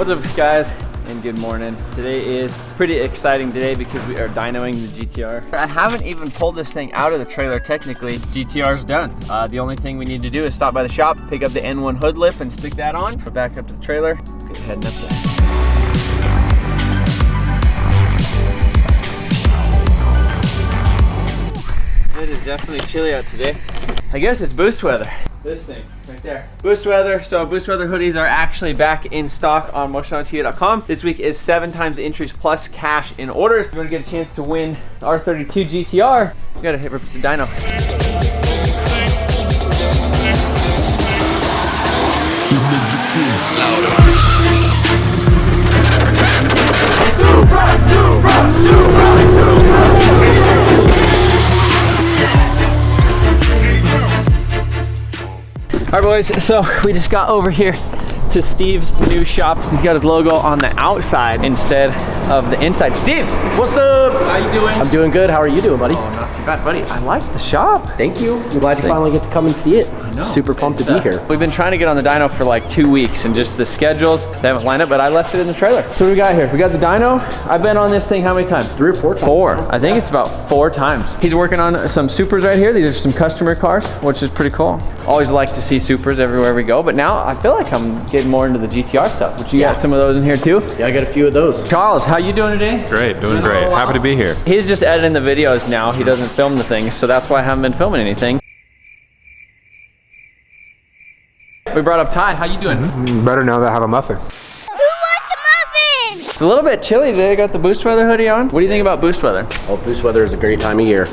What's up, guys, and good morning. Today is a pretty exciting day because we are dynoing the GTR. I haven't even pulled this thing out of the trailer technically. GTR's done. The only thing we need to do is stop by the shop, pick up the N1 hood lip and stick that on. Go back up to the trailer, get heading up there. It is definitely chilly out today. I guess it's boost weather. This thing right there. Boost weather. So boost weather hoodies are actually back in stock on MotionAutoTv.com. This week is 7 times entries plus cash in orders. If you want to get a chance to win the R32 Gtr, you gotta hit rip the dyno. You make the streams louder. All right, boys, so we just got over here to Steve's new shop. He's got his logo on the outside instead of the inside. Steve, what's up? How you doing? I'm doing good. How are you doing, buddy? Oh, not too bad, buddy. I like the shop. Thank you. I'm glad to finally get to come and see it. I know. Super pumped to be here. We've been trying to get on the dyno for like 2 weeks and just the schedules, they haven't lined up, but I left it in the trailer. So what do we got here? We got the dyno. I've been on this thing how many times? 3 or 4 times. 4. I think it's about 4 times. He's working on some Supers right here. These are some customer cars, which is pretty cool. Always like to see Supers everywhere we go, but now I feel like I'm getting more into the GTR stuff, which you got some of those in here too? Yeah, I got a few of those. Charles, how you doing today? Great, doing great. Happy to be here. He's just editing the videos now. He doesn't film the things, so that's why I haven't been filming anything. We brought up Ty. How you doing? Better now that I have a muffin. Who wants a muffin? It's a little bit chilly today. I got the boost weather hoodie on. What do you think about boost weather? Oh, boost weather is a great time of year.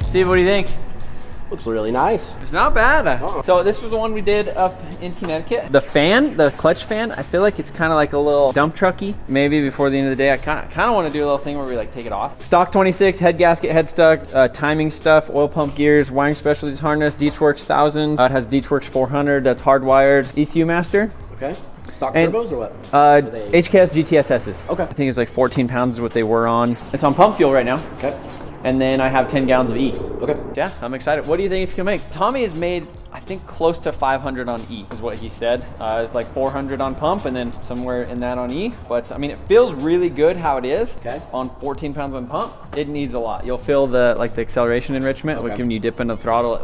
Steve, what do you think? Looks really nice. It's not bad. So this was the one we did up in Connecticut. The fan, the clutch fan, I feel like it's kind of like a little dump trucky. Maybe before the end of the day, I kind of want to do a little thing where we like take it off. Stock 26, head gasket, headstock, timing stuff, oil pump gears, wiring specialties harness, Deechworks 1000. It has Deechworks 400, that's hardwired. ECU master. Okay. Stock turbos or what? HKS GTSS's. Okay. I think it's like 14 pounds is what they were on. It's on pump fuel right now. Okay. And then I have 10 gallons of E. Okay. Yeah, I'm excited. What do you think it's gonna make? Tommy has made, I think, close to 500 on E, is what he said. It's like 400 on pump and then somewhere in that on E. But I mean, it feels really good how it is. Okay. On 14 pounds on pump. It needs a lot. You'll feel the acceleration enrichment. Like when you dip into the throttle,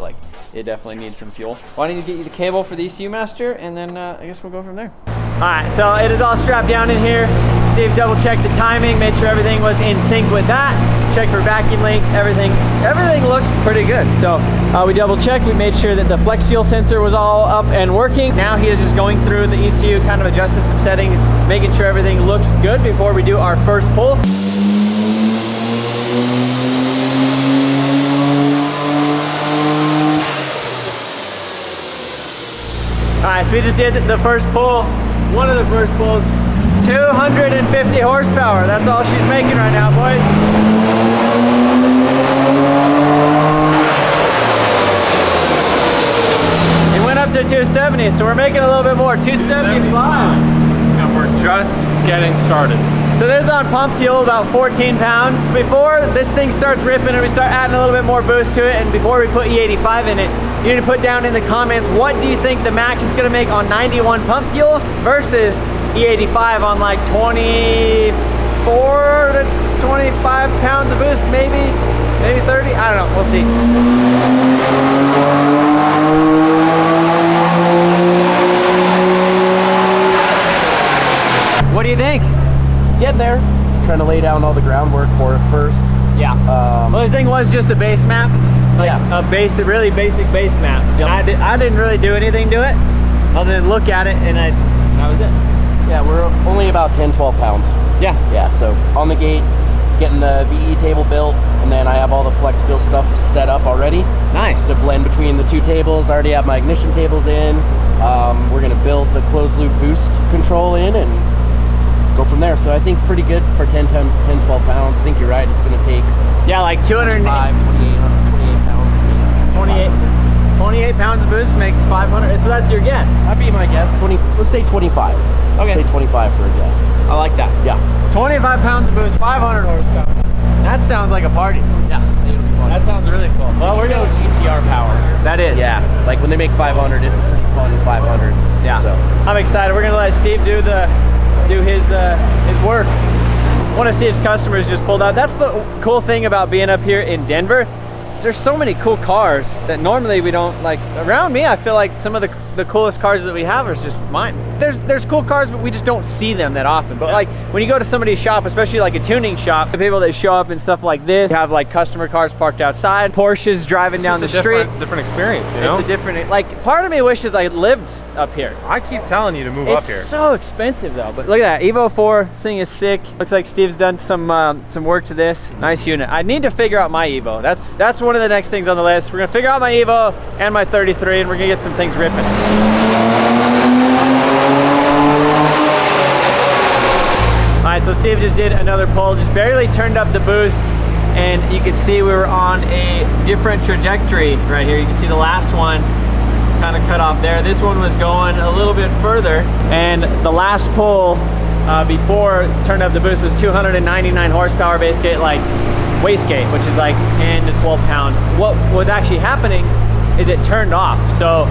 it definitely needs some fuel. Why don't you get you the cable for the ECU master, and then I guess we'll go from there. All right, so it is all strapped down in here. Steve double checked the timing, made sure everything was in sync with that. Checked for vacuum links, everything looks pretty good. So we double checked, we made sure that the flex fuel sensor was all up and working. Now he is just going through the ECU, kind of adjusting some settings, making sure everything looks good before we do our first pull. All right, so we just did the first pull, one of the first pulls, 250 horsepower. That's all she's making right now, boys. It went up to 270, so we're making a little bit more, 275. And we're just getting started. So this is on pump fuel, about 14 pounds. Before this thing starts ripping and we start adding a little bit more boost to it, and before we put E85 in it, you need to put down in the comments, what do you think the max is gonna make on 91 pump fuel versus E85 on like 24 to 25 pounds of boost, maybe 30, I don't know, we'll see. What do you think? It's getting there. Trying to lay down all the groundwork for it first. Yeah. Well, this thing was just a base map. Yeah. A really basic base map. Yep. I didn't really do anything to it other than look at it, and that was it. Yeah, we're only about 10, 12 pounds. Yeah. Yeah, so on the gate, getting the VE table built, and then I have all the flex fuel stuff set up already. Nice. To blend between the 2 tables. I already have my ignition tables in. We're gonna build the closed loop boost control in and go from there. So I think pretty good for 10, 12 pounds. I think you're right, it's gonna take like 200. 28 28 pounds of boost make 500. So that's your guess. That'd be my guess. 20. Let's say 25. Okay. Let's say 25 for a guess. I like that. Yeah. 25 pounds of boost, 500 horsepower. That sounds like a party. Yeah. It'll be fun. That sounds really cool. Well, we're no doing GTR power. That is. Yeah. Like when they make 500, it's pretty fun. 500. Yeah. So I'm excited. We're gonna let Steve do his work. One of Steve's customers just pulled out. That's the cool thing about being up here in Denver. There's so many cool cars that normally we don't like. Around me, I feel like some of the coolest cars that we have are just mine. There's cool cars, but we just don't see them that often. But like when you go to somebody's shop, especially like a tuning shop, the people that show up and stuff like this have like customer cars parked outside, Porsches driving down the street. Different experience, you know? It's a different, like, part of me wishes I lived up here. I keep telling you to move up here. It's so expensive though, but look at that, Evo 4, this thing is sick. Looks like Steve's done some work to this. Nice unit. I need to figure out my Evo. That's one of the next things on the list. We're gonna figure out my Evo and my 33, and we're gonna get some things ripping. All right, so Steve just did another pull, just barely turned up the boost, and you can see we were on a different trajectory right here. You can see the last one kind of cut off there. This one was going a little bit further, and the last pull before turned up the boost was 299 horsepower basically, like wastegate, which is like 10 to 12 pounds. What was actually happening is it turned off. So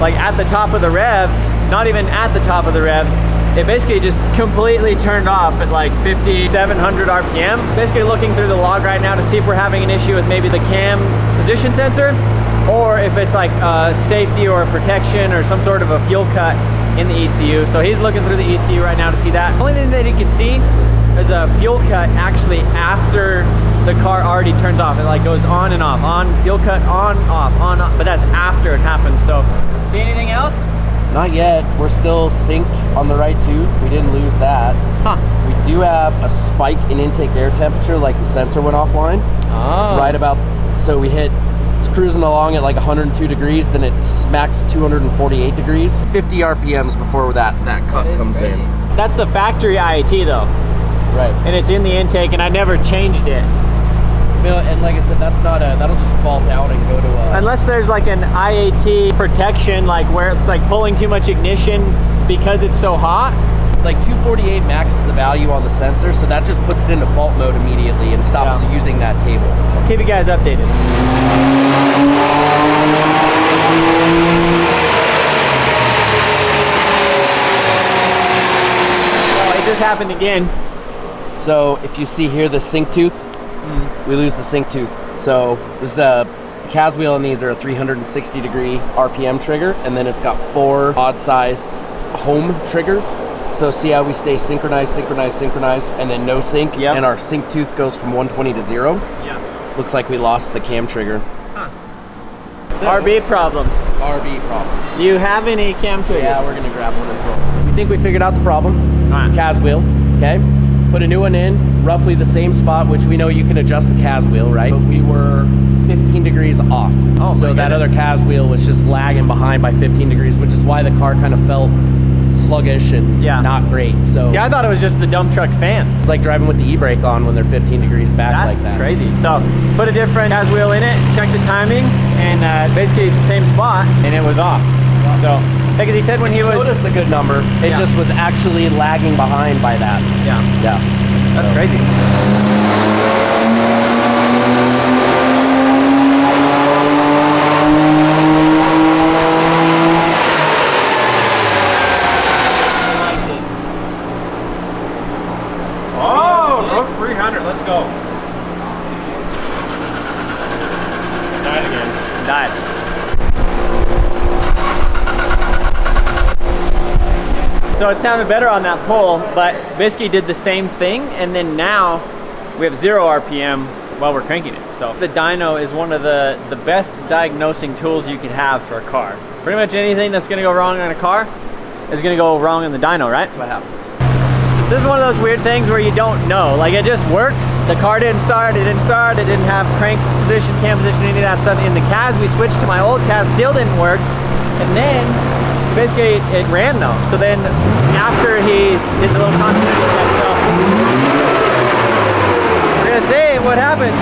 like at the top of the revs, not even at the top of the revs, it basically just completely turned off at like 5,700 RPM. Basically looking through the log right now to see if we're having an issue with maybe the cam position sensor, or if it's like a safety or a protection or some sort of a fuel cut in the ECU. So he's looking through the ECU right now to see that. The only thing that he can see is a fuel cut actually after the car already turns off. It like goes on and off, on, fuel cut, on, off, but that's after it happens. So, see anything else? not yet. We're still synced on the right tooth. We didn't lose that. Huh. We do have a spike in intake air temperature, like the sensor went offline. Oh. Right about, so we hit, it's cruising along at like 102 degrees, then it smacks 248 degrees. 50 RPMs before that cut comes in. That's the factory IAT though. Right. And it's in the intake, and I never changed it. And like I said, that's not a, that'll just fall down and go to a... Unless there's like an IAT protection, like where it's like pulling too much ignition because it's so hot. Like 248 max is the value on the sensor, so that just puts it into fault mode immediately and stops using that table. I'll keep you guys updated. Oh, it just happened again. So if you see here the sync tooth, we lose the sync tooth. So this is the CAS wheel on these are a 360 degree RPM trigger, and then it's got 4 odd-sized home triggers. So see how we stay synchronized, synchronized, synchronized, and then no sync, and our sync tooth goes from 120 to 0. Yeah. Looks like we lost the cam trigger. Huh. So, RB problems. RB problems. Do you have any cam triggers? Yeah, we're gonna grab one and throw. We think we figured out the problem. All right. CAS wheel, okay? Put a new one in, roughly the same spot, which we know you can adjust the CAS wheel, right? But we were 15 degrees off. Oh, so that other CAS wheel was just lagging behind by 15 degrees, which is why the car kind of felt sluggish and not great. So see, I thought it was just the dump truck fan. It's like driving with the e-brake on when they're 15 degrees back. That's like that. crazy. So put a different CAS wheel in it, check the timing, and basically the same spot, and it was off. So because he said when he was... showed us a good number, it just was actually lagging behind by that. Yeah. That's crazy. Oh, Brooks 300, let's go. Died again. Died. So it sounded better on that pull, but basically did the same thing, and then now we have 0 RPM while we're cranking it. So the dyno is one of the best diagnosing tools you could have for a car. Pretty much anything that's gonna go wrong on a car is gonna go wrong in the dyno, right? That's what happens. So this is one of those weird things where you don't know. Like, it just works. The car didn't start, it didn't have crank position, cam position, any of that stuff. In the CAS, we switched to my old CAS, still didn't work. And then basically it ran though. So then after he did the little continuity check, so we're gonna see what happened.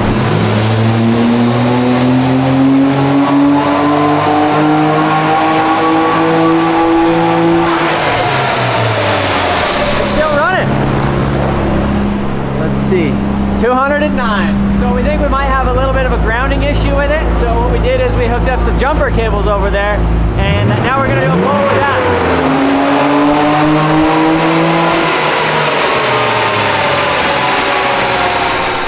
time. So we think we might have a little bit of a grounding issue with it. So what we did is we hooked up some jumper cables over there, and now we're gonna do a pull with that.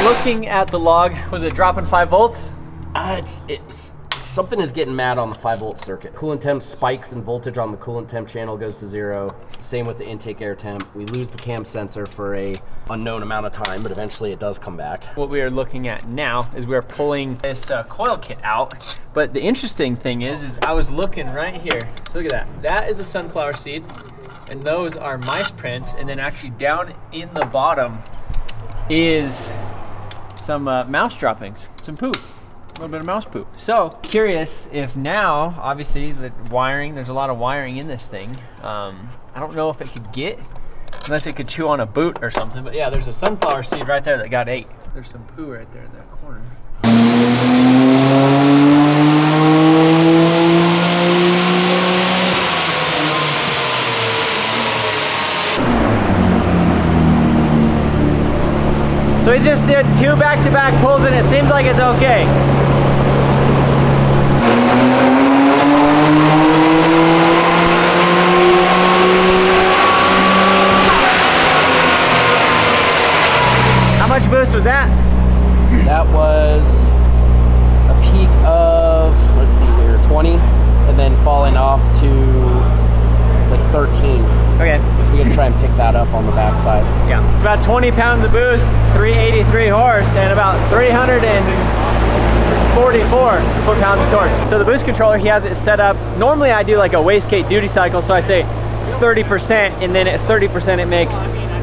Looking at the log, was it dropping 5 volts? It's something is getting mad on the 5-volt circuit. Coolant temp spikes and voltage on the coolant temp channel goes to 0. Same with the intake air temp. We lose the cam sensor for a unknown amount of time, but eventually it does come back. What we are looking at now is we're pulling this coil kit out. But the interesting thing is I was looking right here. So look at that. That is a sunflower seed, and those are mice prints. And then actually down in the bottom is some mouse droppings, some poop. A little bit of mouse poop. So curious if now, obviously the wiring, there's a lot of wiring in this thing. I don't know if it could get, unless it could chew on a boot or something, but yeah, there's a sunflower seed right there that got ate. There's some poo right there in that corner. So we just did 2 back-to-back pulls and it seems like it's okay. How much boost was that? That was a peak of, let's see here, 20, and then falling off to like 13. Okay. So we're gonna try and pick that up on the backside. Yeah. It's about 20 pounds of boost, 383 horse, and about 344 foot-pounds of torque. So the boost controller, he has it set up. Normally I do like a wastegate duty cycle, so I say 30%, and then at 30% it makes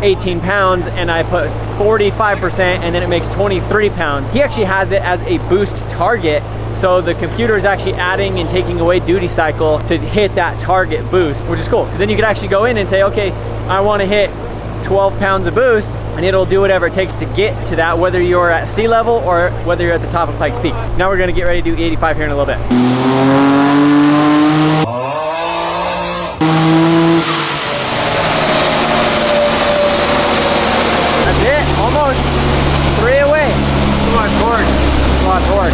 18 pounds, and I put 45%, and then it makes 23 pounds. He actually has it as a boost target, so the computer is actually adding and taking away duty cycle to hit that target boost, which is cool, because then you could actually go in and say, okay, I want to hit 12 pounds of boost, and it'll do whatever it takes to get to that, whether you're at sea level or whether you're at the top of Pikes Peak. Now we're gonna get ready to do 85 here in a little bit. That's it, almost 3 away. That's a lot of torque. That's a lot of torque.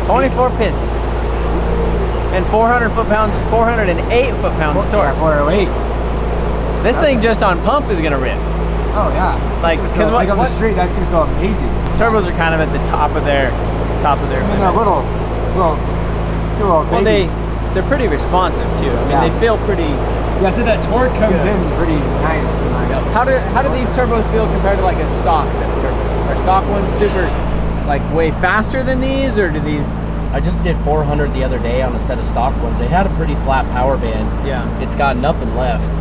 Twenty-four piston. And 400 foot-pounds, 408 foot-pounds torque. 408. This thing just on pump is gonna rip. Oh yeah. Like, because what- on the street, that's gonna feel amazing. Turbos are kind of at the top of their I mean, they're little, two little well, babies. they're pretty responsive too. I mean, Yeah. they feel pretty. Yeah, so that torque comes in pretty nice. And like, How do these turbos feel compared to like a stock set of turbos? Are stock ones super, like way faster than these, or do these? I just did 400 the other day on a set of stock ones. They had a pretty flat power band. Yeah. It's got nothing left.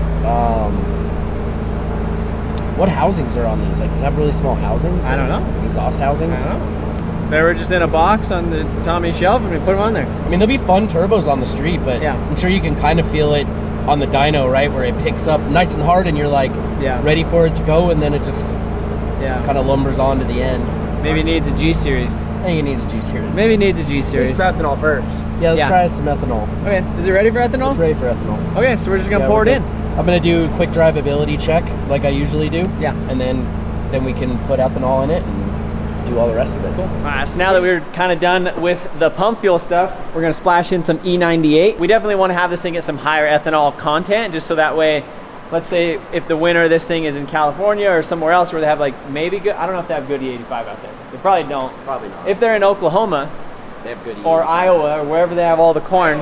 What housings are on these? Like, does it have really small housings? I don't know. Exhaust housings? I don't know. They were just in a box on the Tommy shelf, and we put them on there. I mean, they'll be fun turbos on the street, but Yeah. I'm sure you can kind of feel it on the dyno, right? Where it picks up nice and hard and you're like Yeah. ready for it to go, and then it just kind of lumbers on to the end. Maybe it needs a G series. I think it needs a G series. Maybe it needs a G series. it's ethanol first. Yeah, let's Yeah. try some ethanol. Okay, is it ready for ethanol? It's ready for ethanol. Okay, so we're just gonna Yeah, pour it we're in. good. I'm gonna do a quick drivability check like I usually do. Yeah. And then we can put ethanol in it and do all the rest of it. Cool. All right, so now that we're kind of done with the pump fuel stuff, we're gonna splash in some E98. We definitely want to have this thing get some higher ethanol content, just so that way, let's say if the winter this thing is in California or somewhere else where they have like maybe good, I don't know if they have good E85 out there. They probably don't. Probably not. If they're in Oklahoma They have good or E85. Iowa or wherever they have all the corn,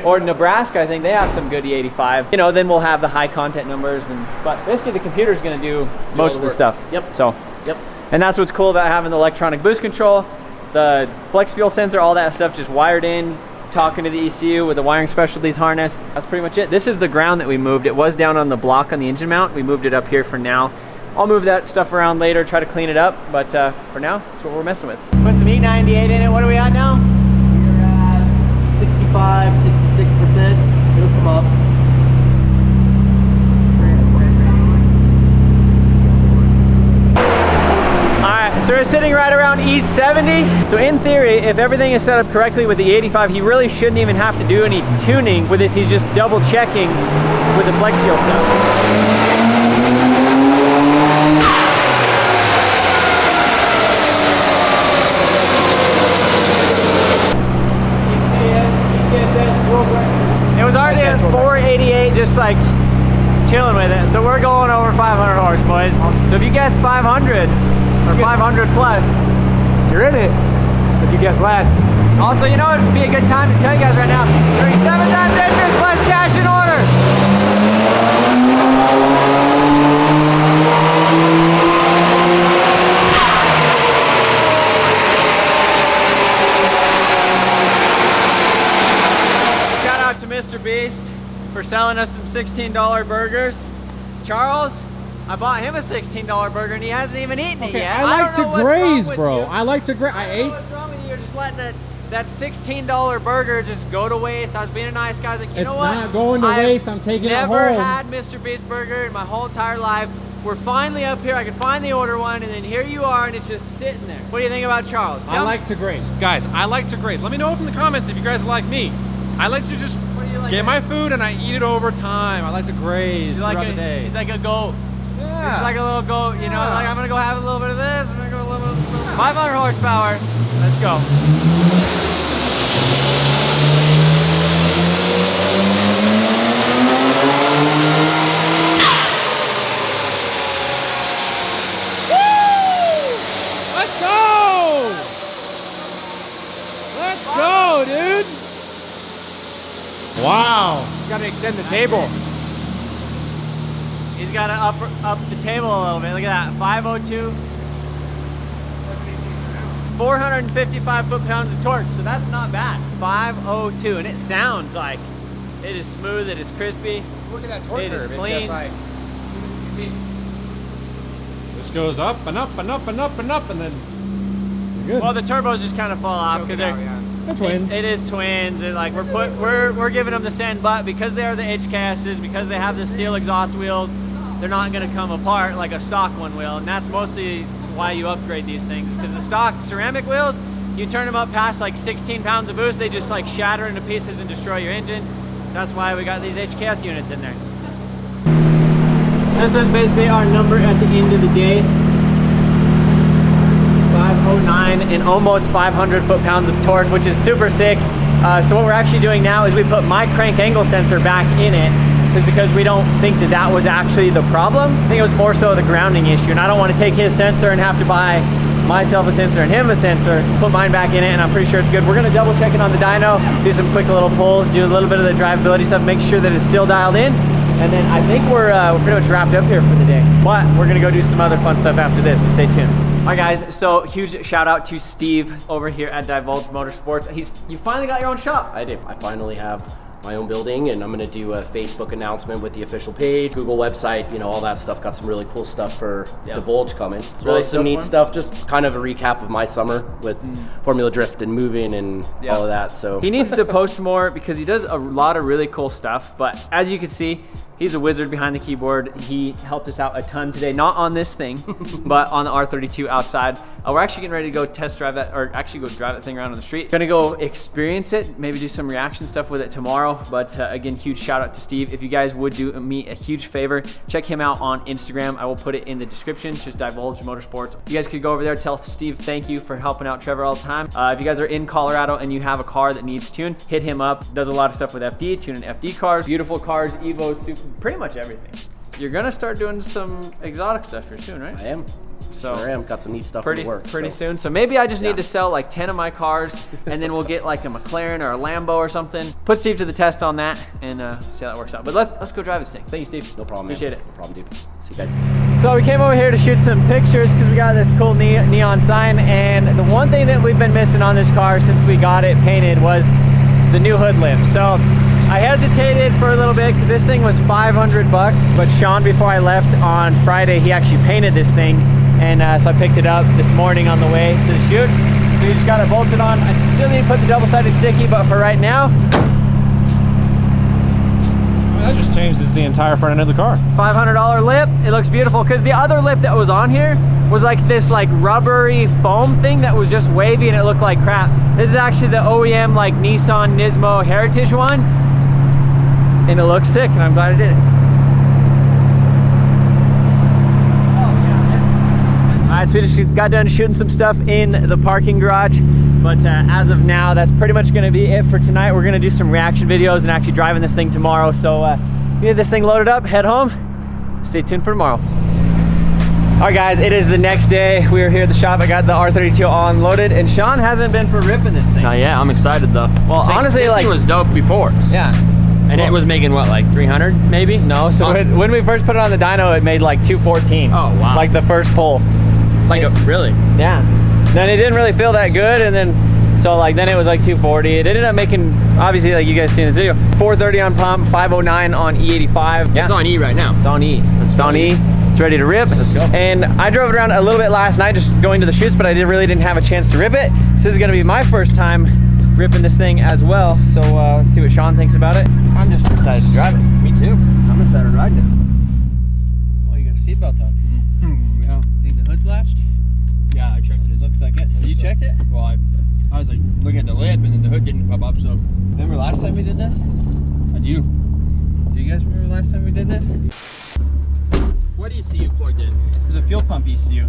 or Nebraska, I think they have some good E85. You know, then we'll have the high content numbers, but basically the computer's gonna do most of the work. stuff. Yep. So. Yep. And that's what's cool about having the electronic boost control, the flex fuel sensor, all that stuff just wired in, talking to the ECU with the wiring specialties harness. That's pretty much it. This is the ground that we moved. It was down on the block on the engine mount. We moved it up here for now. I'll move that stuff around later, try to clean it up, but for now, that's what we're messing with. Put some E98 in it. What are we at now? We're at 65, 66%. It'll come up. so we're sitting right around E70. So in theory, if everything is set up correctly with the 85, he really shouldn't even have to do any tuning with this. He's just double checking with the flex fuel stuff. It was already at 488, just like chilling with it. So we're going over 500 horse, boys. So if you guessed 500 or 500 plus, You're in it. If you guess less. also, you know, it'd be a good time to tell you guys right now, 37 times interest plus cash in order. Shout out to Mr. Beast for selling us some $16 burgers. Charles, I bought him a $16 burger and he hasn't even eaten it yet. I like don't know to what's wrong graze, with bro. you. I like to graze. I I don't ate. know what's wrong with you. You're just letting that $16 burger just go to waste. I was being a nice guy. I was like, you It's know what? not going to waste. I'm taking it never home. had Mr. Beast burger in my whole entire life. We're finally up here. I could finally order one, and then here you are, and it's just sitting there. What do you think about Charles? I like to graze. Guys, I like to graze. Let me know in the comments if you guys are like me. I like to just What do you like get to- my food and I eat it over time. I like to graze He's like throughout the day. he's like a goat. Yeah. He's like a little goat, you know, like I'm gonna go have a little bit of this, I'm gonna go a little bit of 500 horsepower. Let's go. Let's go! Let's go, dude! Wow. He's got to extend the table. He's got to up the table a little bit. Look at that, 502. 455 foot-pounds of torque, so that's not bad. 502, and it sounds like it is smooth, it is crispy. Look at that torque It is curve. It's clean. just like, This goes up and up and up and up and up, and then you're good. Well, the turbos just kind of fall off because choking they're out, yeah. They're twins. It is twins. And like we're giving them the sand, but because they are the HKSs, because they have the steel exhaust wheels, they're not going to come apart like a stock one will, and that's mostly why you upgrade these things. Because the stock ceramic wheels, you turn them up past like 16 pounds of boost, they just like shatter into pieces and destroy your engine. So that's why we got these HKS units in there. So this is basically our number at the end of the day. 509 and almost 500 foot-pounds of torque, which is super sick. So what we're actually doing now is we put my crank angle sensor back in it, because we don't think that that was actually the problem. I think it was more so the grounding issue, and I don't want to take his sensor and have to buy myself a sensor and him a sensor, put mine back in it, and I'm pretty sure it's good. We're gonna double check it on the dyno, do some quick little pulls, do a little bit of the drivability stuff, make sure that it's still dialed in, and then I think we're pretty much wrapped up here for the day. But we're gonna go do some other fun stuff after this, so stay tuned. All right guys, so huge shout out to Steve over here at Divulge Motorsports. You finally got your own shop. I do. I finally have my own building, and I'm gonna do a Facebook announcement with the official page, Google website, you know, all that stuff. Got some really cool stuff for Divulge coming. As well as some neat stuff, just kind of a recap of my summer with Formula Drift and moving and all of that. So he needs to post more because he does a lot of really cool stuff, but as you can see, he's a wizard behind the keyboard. He helped us out a ton today, not on this thing, but on the R32 outside. We're actually getting ready to go test drive that, or actually go drive that thing around on the street. Gonna go experience it, maybe do some reaction stuff with it tomorrow. But again, huge shout out to Steve. If you guys would do me a huge favor, check him out on Instagram. I will put it in the description, just Divulge Motorsports. You guys could go over there, tell Steve thank you for helping out Trevor all the time. If you guys are in Colorado and you have a car that needs tuned, hit him up. Does a lot of stuff with FD, tuning FD cars, beautiful cars, Evos, super, pretty much everything. You're gonna start doing some exotic stuff here soon, right? I am. So Sure am. Got some neat stuff pretty in the works. soon. So maybe I just need to sell like 10 of my cars, and then we'll get like a McLaren or a Lambo or something. Put Steve to the test on that, and see how that works out. But let's go drive this thing. Thank you, Steve. No problem, man. Appreciate it. No problem, dude. See you guys. So we came over here to shoot some pictures because we got this cool neon sign, and the one thing that we've been missing on this car since we got it painted was the new hood limb. So I hesitated for a little bit because this thing was 500 bucks, but Sean, before I left on Friday, he actually painted this thing, and so I picked it up this morning on the way to the shoot. So we just got it bolted on. I still need to put the double-sided sticky, but for right now, That just changes the entire front end of the car. $500 lip. It looks beautiful because the other lip that was on here was like this like rubbery foam thing that was just wavy and it looked like crap. This is actually the OEM like Nissan Nismo Heritage one, and it looks sick, and I'm glad I did it. Alright, so we just got done shooting some stuff in the parking garage, but as of now, that's pretty much going to be it for tonight. We're going to do some reaction videos and actually driving this thing tomorrow, so we get this thing loaded up, head home, stay tuned for tomorrow. Alright guys, it is the next day. We are here at the shop. I got the R32 all unloaded, and Sean hasn't been for ripping this thing. Yeah, I'm excited though. Well, honestly, this like, thing was dope before. Yeah. And it was making what, like 300 maybe? No, so when we first put it on the dyno, it made like 214. Oh, wow. Like the first pull. Like, really? Yeah. Then it didn't really feel that good, and then, so like, then it was like 240. It ended up making, obviously, like you guys see in this video, 430 on pump, 509 on E85. Yeah. It's on E right now. It's on E. It's on E. It's ready to rip. Let's go. And I drove it around a little bit last night, just going to the shoots, but I really didn't have a chance to rip it. So this is gonna be my first time ripping this thing as well. So see what Sean thinks about it. I'm just excited to drive it. Me too. I'm excited to ride it. Oh, you got a seatbelt on. Yeah. Think the hood's latched? Yeah, I checked it. It looks like it. You checked it? Well, I was like looking at the lip and then the hood didn't pop up, so. Remember last time we did this? I do. Do you guys remember last time we did this? What ECU plugged in? There's a fuel pump ECU.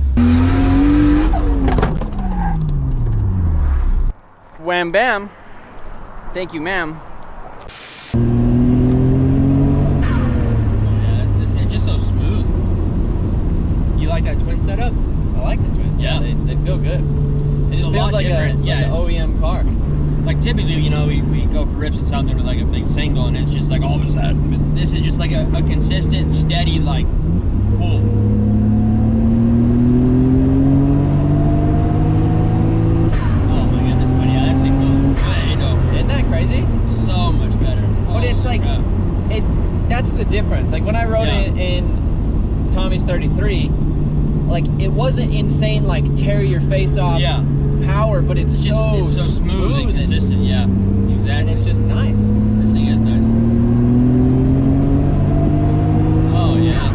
Wham bam. Thank you, ma'am. Yeah, it's just so smooth. You like that twin setup? I like the twin. Yeah. They feel good. It It's just a feels lot like different, like an OEM car. Like typically, you know, we go for rips and something with like a big single and it's just like all of a sudden. But this is just like a consistent, steady, like, pull. Oh my goodness, but yeah, this thing goes way dope. Isn't that crazy? So much better. But it's like, that's the difference. Like when I rode it in Tommy's 33, like it wasn't insane, like tear your face off power, but it's so smooth and consistent. Yeah, exactly. And it's just nice. This thing is nice. Oh yeah.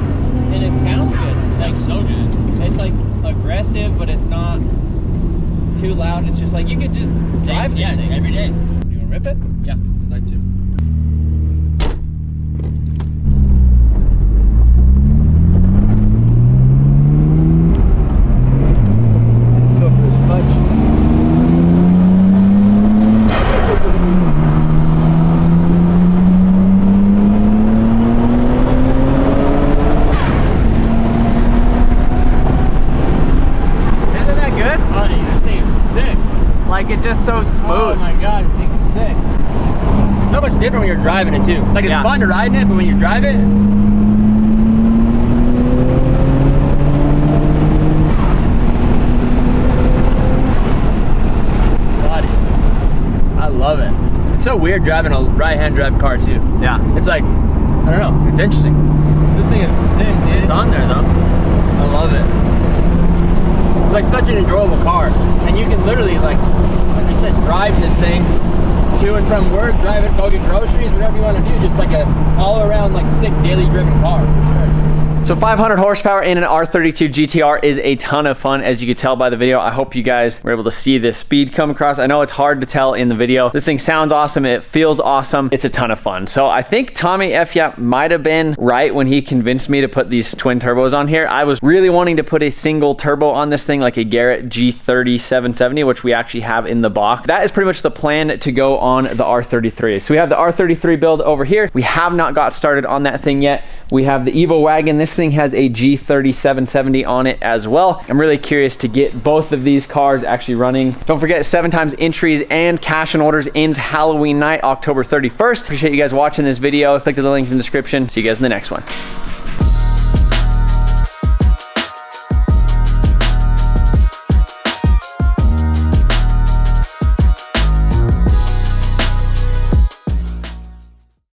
And it sounds good. It's like so good. It's like aggressive, but it's not too loud. It's just like you could just drive this thing every day. You wanna rip it? Yeah, I'd like to. Feel for this touch. Isn't that good? Buddy, this thing is sick. Like it's just so smooth. Oh my god, this thing is sick. It's so much different when you're driving it too. Like it's fun to ride in it, but when you drive it, buddy, I love it. It's so weird driving a right-hand drive car too. Yeah. It's like, I don't know, it's interesting. This thing is sick, dude. It's on there though. I love it. It's like such an enjoyable car, and you can literally like you said, drive this thing to and from work, drive it, go get groceries, whatever you want to do. Just like a all-around like sick daily driven car for sure. So 500 horsepower in an R32 GTR is a ton of fun, as you could tell by the video. I hope you guys were able to see the speed come across. I know it's hard to tell in the video. This thing sounds awesome. It feels awesome. It's a ton of fun. So I think Tommy F. Yap might have been right when he convinced me to put these twin turbos on here. I was really wanting to put a single turbo on this thing, like a Garrett G30 770, which we actually have in the box. That is pretty much the plan to go on the R33. So we have the R33 build over here. We have not got started on that thing yet. We have the Evo wagon. This thing has a G30 770 on it as well. I'm really curious to get both of these cars actually running. Don't forget, 7x entries and cash and orders ends Halloween night, October 31st. Appreciate you guys watching this video. Click the link in the description. See you guys in the next one.